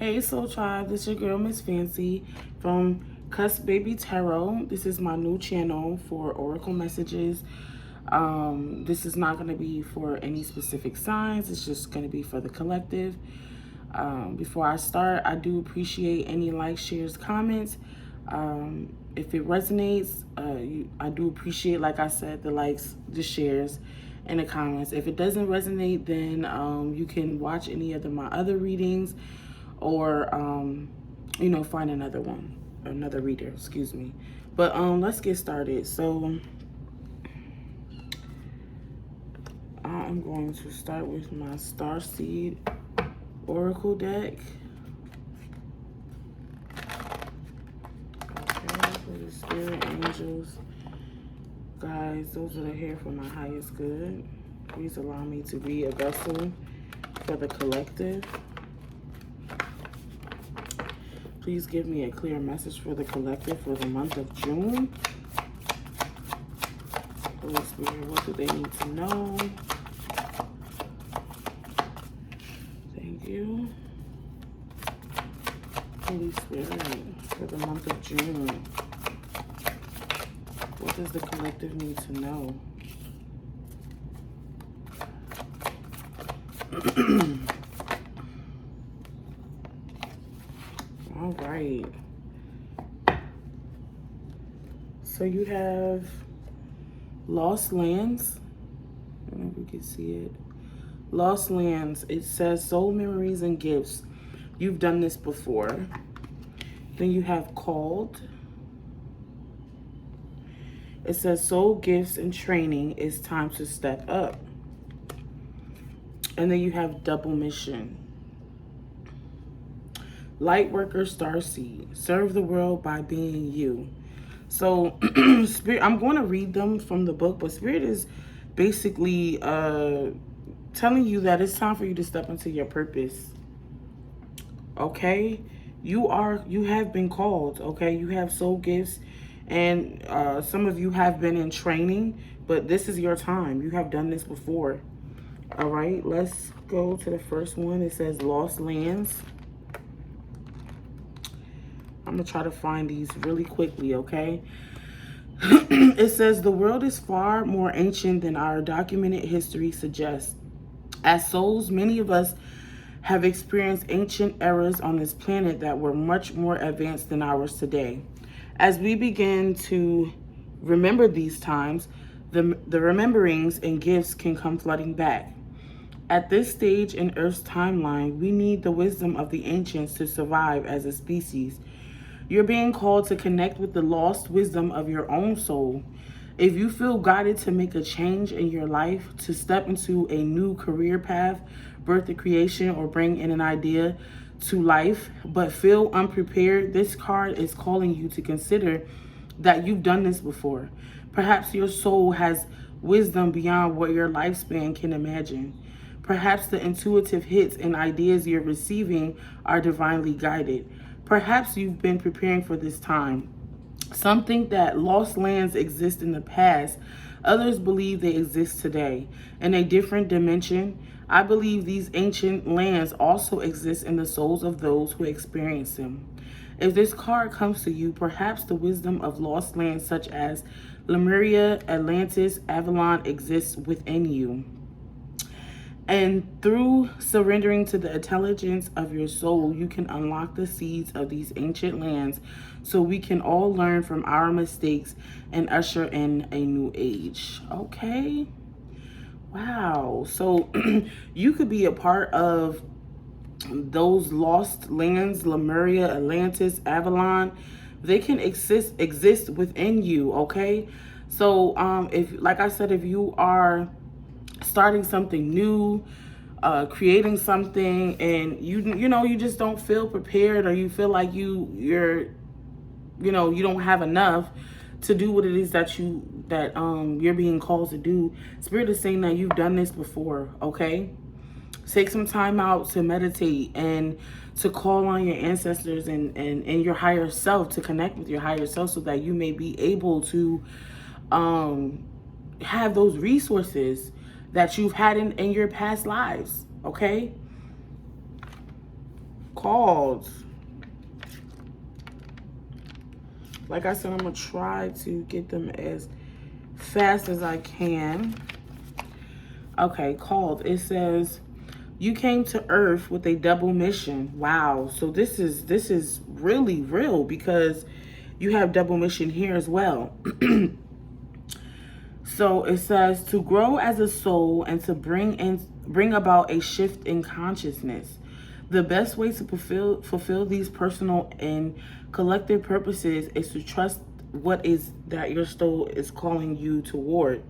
Hey Soul Tribe, this is your girl Miss Fancy from Cusp Baby Tarot. This is my new channel for oracle messages. This is not going to be for any specific signs. It's just going to be for the collective. Before I start, I do appreciate any likes, shares, comments. If it resonates, I do appreciate, like I said, the likes, the shares, and the comments. If it doesn't resonate, then you can watch any of my other readings, or find another reader, excuse me. But let's get started. So I'm going to start with my Starseed Oracle deck. Okay, for the spirit angels, guys, those that are here for my highest good, please allow me to be a vessel for the collective. Please give me a clear message for the collective for the month of June. Holy Spirit, what do they need to know? Thank you. Holy Spirit, for the month of June, what does the collective need to know? All right. So you have lost lands. I don't know if we can see it. Lost lands. It says soul memories and gifts. You've done this before. Then you have called. It says soul gifts and training. It's time to step up. And then you have double mission. Light worker, starseed. Serve the world by being you. So Spirit, I'm going to read them from the book, but Spirit is basically telling you that it's time for you to step into your purpose. Okay? You have been called, okay? You have soul gifts, and some of you have been in training, but this is your time. You have done this before. All right, let's go to the first one. It says lost lands. I'm going to try to find these really quickly, okay? It says the world is far more ancient than our documented history suggests. As souls, many of us have experienced ancient eras on this planet that were much more advanced than ours today. As we begin to remember these times, the rememberings and gifts can come flooding back. At this stage in Earth's timeline, we need the wisdom of the ancients to survive as a species. You're being called to connect with the lost wisdom of your own soul. If you feel guided to make a change in your life, to step into a new career path, birth a creation, or bring in an idea to life, but feel unprepared, this card is calling you to consider that you've done this before. Perhaps your soul has wisdom beyond what your lifespan can imagine. Perhaps the intuitive hits and ideas you're receiving are divinely guided. Perhaps you've been preparing for this time. Some think that lost lands exist in the past. Others believe they exist today. In a different dimension, I believe these ancient lands also exist in the souls of those who experience them. If this card comes to you, perhaps the wisdom of lost lands such as Lemuria, Atlantis, Avalon exists within you. And through surrendering to the intelligence of your soul, you can unlock the seeds of these ancient lands so we can all learn from our mistakes and usher in a new age. Okay? Wow. So you could be a part of those lost lands, Lemuria, Atlantis, Avalon. They can exist within you, okay? So if, like I said, if you are starting something new, creating something, and you just don't feel prepared, or you feel like you don't have enough to do what it is that you're being called to do. Spirit is saying that you've done this before, okay? Take some time out to meditate and to call on your ancestors and your higher self, to connect with your higher self, so that you may be able to have those resources that you've had in your past lives, okay? called. Like I said, I'm going to try to get them as fast as I can. Okay, called. It says, you came to Earth with a double mission. Wow. So this is really real, because you have double mission here as well. So it says to grow as a soul and to bring about a shift in consciousness. The best way to fulfill these personal and collective purposes is to trust what is that your soul is calling you toward,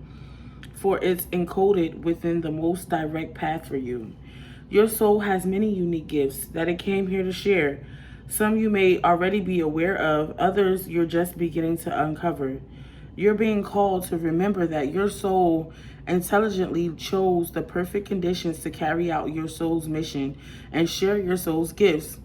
for it's encoded within the most direct path for you. Your soul has many unique gifts that it came here to share. Some you may already be aware of, others you're just beginning to uncover. You're being called to remember that your soul intelligently chose the perfect conditions to carry out your soul's mission and share your soul's gifts.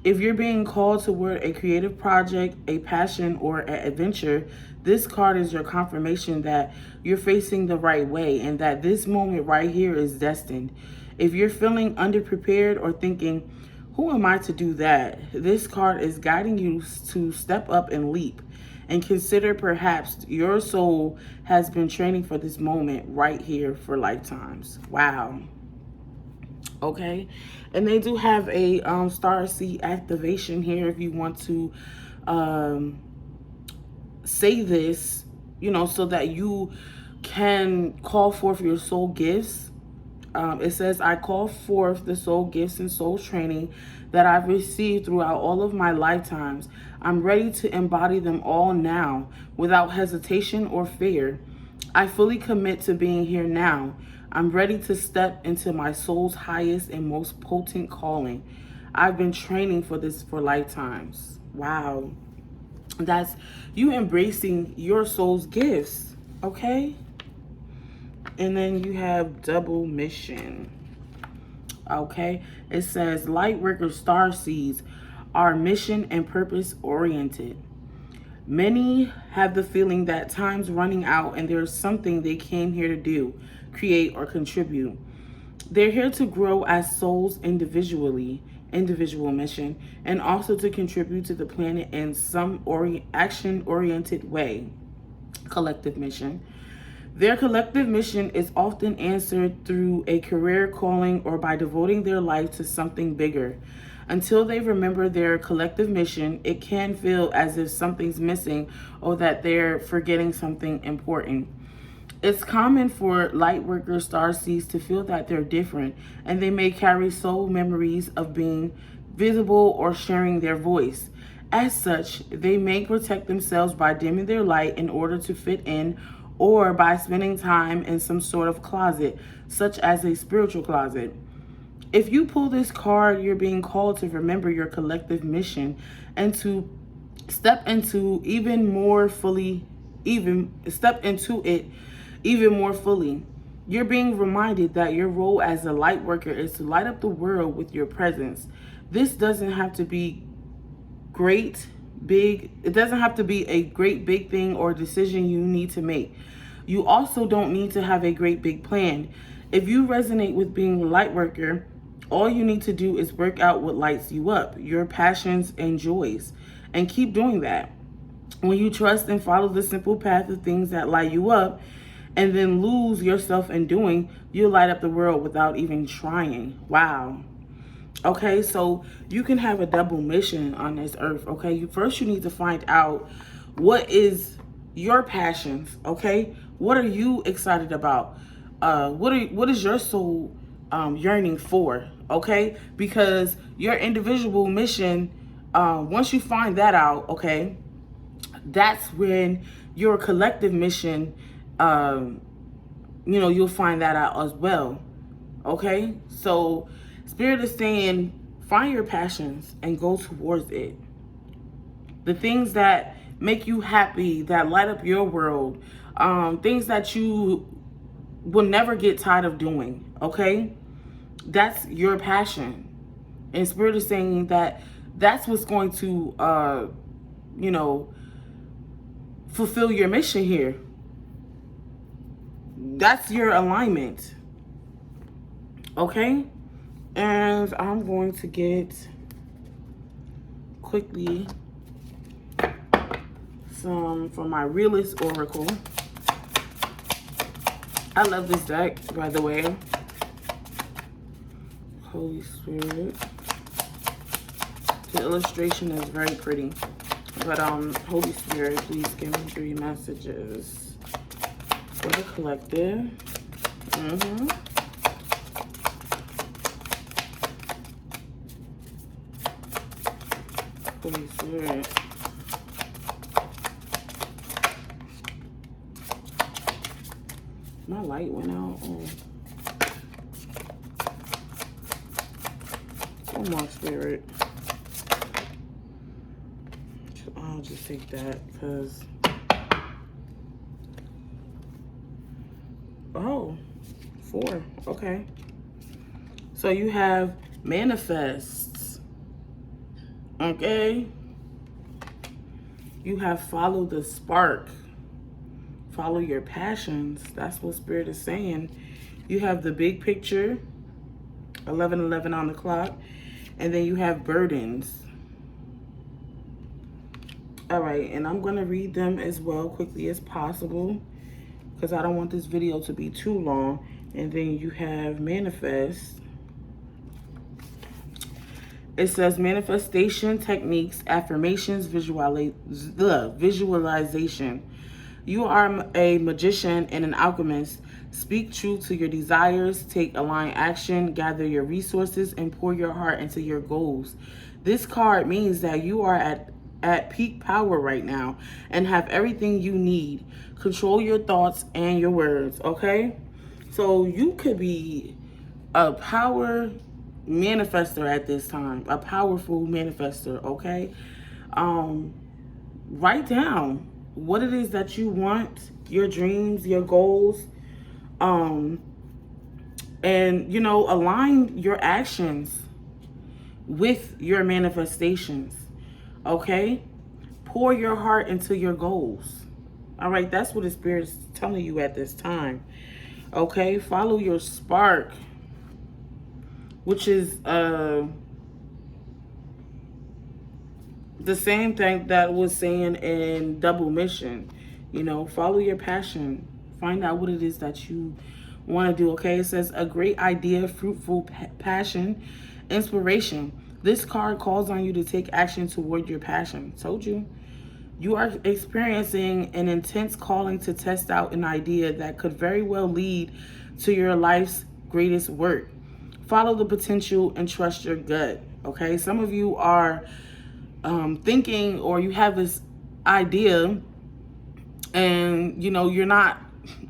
If you're being called toward a creative project, a passion, or an adventure, this card is your confirmation that you're facing the right way and that this moment right here is destined. If you're feeling underprepared or thinking, who am I to do that? This card is guiding you to step up and leap. And consider perhaps your soul has been training for this moment right here for lifetimes. Wow. Okay, and they do have a star seed activation here if you want to say this, so that you can call forth your soul gifts. It says, I call forth the soul gifts and soul training that I've received throughout all of my lifetimes. I'm ready to embody them all now without hesitation or fear. I fully commit to being here now. I'm ready to step into my soul's highest and most potent calling. I've been training for this for lifetimes. Wow. That's you embracing your soul's gifts, okay? And then you have double mission. Okay? It says, Lightworker star seeds are mission and purpose oriented. Many have the feeling that time's running out and there's something they came here to do, create, or contribute. They're here to grow as souls individual mission, and also to contribute to the planet in some action-oriented way, collective mission. Their collective mission is often answered through a career calling or by devoting their life to something bigger. Until they remember their collective mission, it can feel as if something's missing or that they're forgetting something important. It's common for lightworker starseeds to feel that they're different, and they may carry soul memories of being visible or sharing their voice. As such, they may protect themselves by dimming their light in order to fit in, or by spending time in some sort of closet, such as a spiritual closet. If you pull this card, you're being called to remember your collective mission and to step into it even more fully. You're being reminded that your role as a light worker is to light up the world with your presence. This doesn't have to be it doesn't have to be a great big thing or decision you need to make. You also don't need to have a great big plan. If you resonate with being a light worker, all you need to do is work out what lights you up, your passions and joys, and keep doing that. When you trust and follow the simple path of things that light you up, and then lose yourself in doing, you'll light up the world without even trying. Wow. Okay, so you can have a double mission on this earth, okay? First, you need to find out what is your passions, okay? What are you excited about? What is your soul yearning for, okay? Because your individual mission, once you find that out, okay, that's when your collective mission, you'll find that out as well, okay? So Spirit is saying, find your passions and go towards it. The things that make you happy, that light up your world, things that you will never get tired of doing, okay? That's your passion. And Spirit is saying that that's what's going to, fulfill your mission here. That's your alignment, okay? And I'm going to get quickly some from my realist oracle. I love this deck, by the way. Holy Spirit. The illustration is very pretty. But Holy Spirit, please give me 3 messages for the collective. Holy Spirit. My light went out. Come on, Spirit. I'll just take that because. Oh, 4. Okay. So you have manifests. Okay. You have follow the spark. Follow your passions. That's what Spirit is saying. You have the big picture, 11:11 on the clock, and then you have burdens. All right, and I'm going to read them as well quickly as possible because I don't want this video to be too long. And then you have manifest. It says manifestation techniques, affirmations, visualization. You are a magician and an alchemist. Speak true to your desires, take aligned action, gather your resources, and pour your heart into your goals. This card means that you are at peak power right now and have everything you need. Control your thoughts and your words, okay? So you could be a power manifester at this time, a powerful manifester, okay? Write down what it is that you want, your dreams, your goals, and, you know, align your actions with your manifestations, okay? Pour your heart into your goals, all right? That's what the Spirit is telling you at this time, okay? Follow your spark, which is the same thing that was saying in double mission. You know, follow your passion. Find out what it is that you want to do, okay? It says a great idea, fruitful passion, inspiration. This card calls on you to take action toward your passion. Told you. You are experiencing an intense calling to test out an idea that could very well lead to your life's greatest work. Follow the potential and trust your gut, okay? Some of you are thinking, or you have this idea and, you know, you're not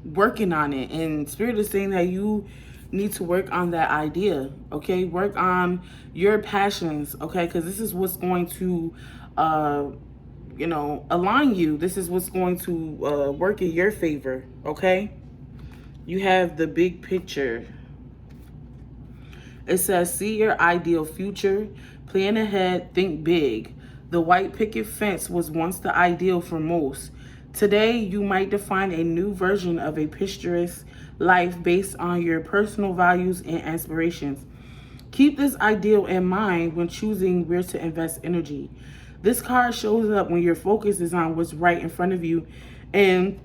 working on it. And Spirit is saying that you need to work on that idea, okay? Work on your passions, okay? Because this is what's going to, you know, align you. This is what's going to work in your favor, okay? You have the big picture. It says, see your ideal future, plan ahead, think big. The white picket fence was once the ideal for most. Today, you might define a new version of a picturesque life based on your personal values and aspirations. Keep this ideal in mind when choosing where to invest energy. This card shows up when your focus is on what's right in front of you and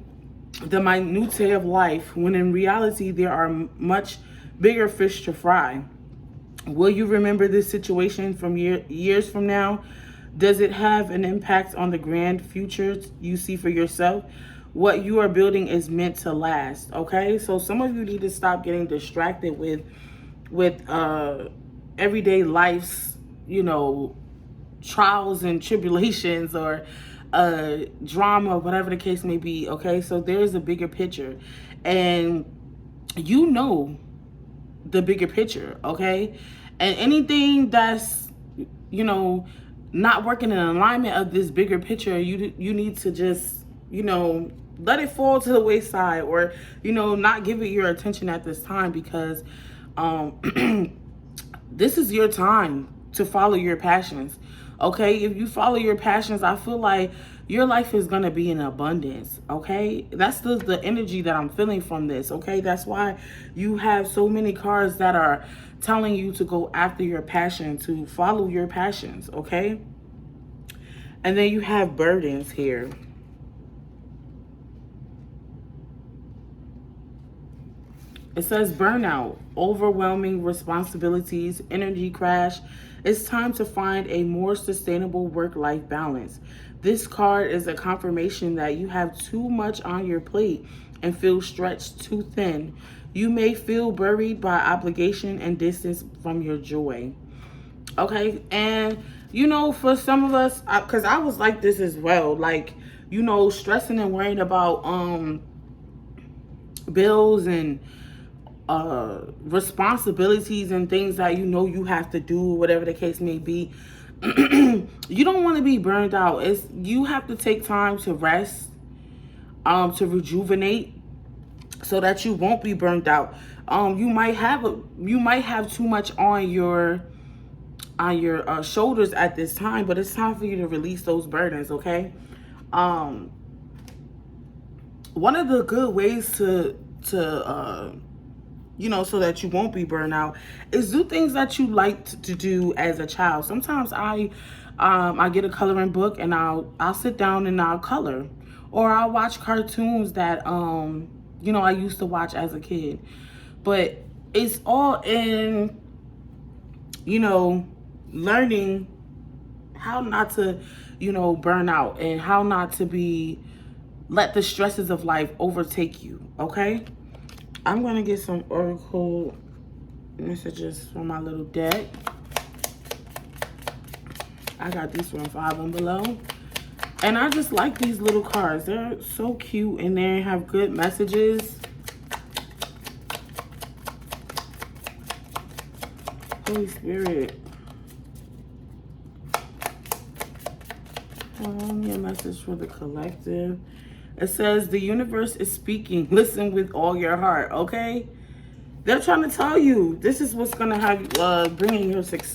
the minutiae of life, when in reality, there are much bigger fish to fry. Will you remember this situation from years from now? Does it have an impact on the grand future you see for yourself? What you are building is meant to last, okay? So some of you need to stop getting distracted with everyday life's, you know, trials and tribulations or drama, whatever the case may be, okay? So there's a bigger picture. And you know the bigger picture, okay? And anything that's, you know, not working in alignment of this bigger picture, you need to just, you know, let it fall to the wayside, or, you know, not give it your attention at this time, because this is your time to follow your passions, okay? If you follow your passions, I feel like your life is going to be in abundance, okay? That's the energy that I'm feeling from this, okay? That's why you have so many cards that are telling you to go after your passion, to follow your passions, okay? And then you have burdens here. It says burnout, overwhelming responsibilities, energy crash. It's time to find a more sustainable work-life balance. This card is a confirmation that you have too much on your plate and feel stretched too thin. You may feel buried by obligation and distance from your joy. Okay, and you know, for some of us, because I was like this as well, like, you know, stressing and worrying about bills and responsibilities and things that you know you have to do, whatever the case may be. You don't want to be burned out. You have to take time to rest, to rejuvenate, so that you won't be burned out. You might have too much on your shoulders at this time, but it's time for you to release those burdens. Okay. One of the good ways to you know, so that you won't be burned out, is do things that you liked to do as a child. Sometimes I get a coloring book and I'll sit down and I'll color, or I'll watch cartoons that you know, I used to watch as a kid. But it's all in, you know, learning how not to, you know, burn out, and how not to let the stresses of life overtake you. Okay. I'm going to get some oracle messages from my little deck. I got these from Five and Below. And I just like these little cards. They're so cute and they have good messages. Holy Spirit. Your message for the collective. It says the universe is speaking. Listen with all your heart, okay? They're trying to tell you this is what's going to have bringing your success.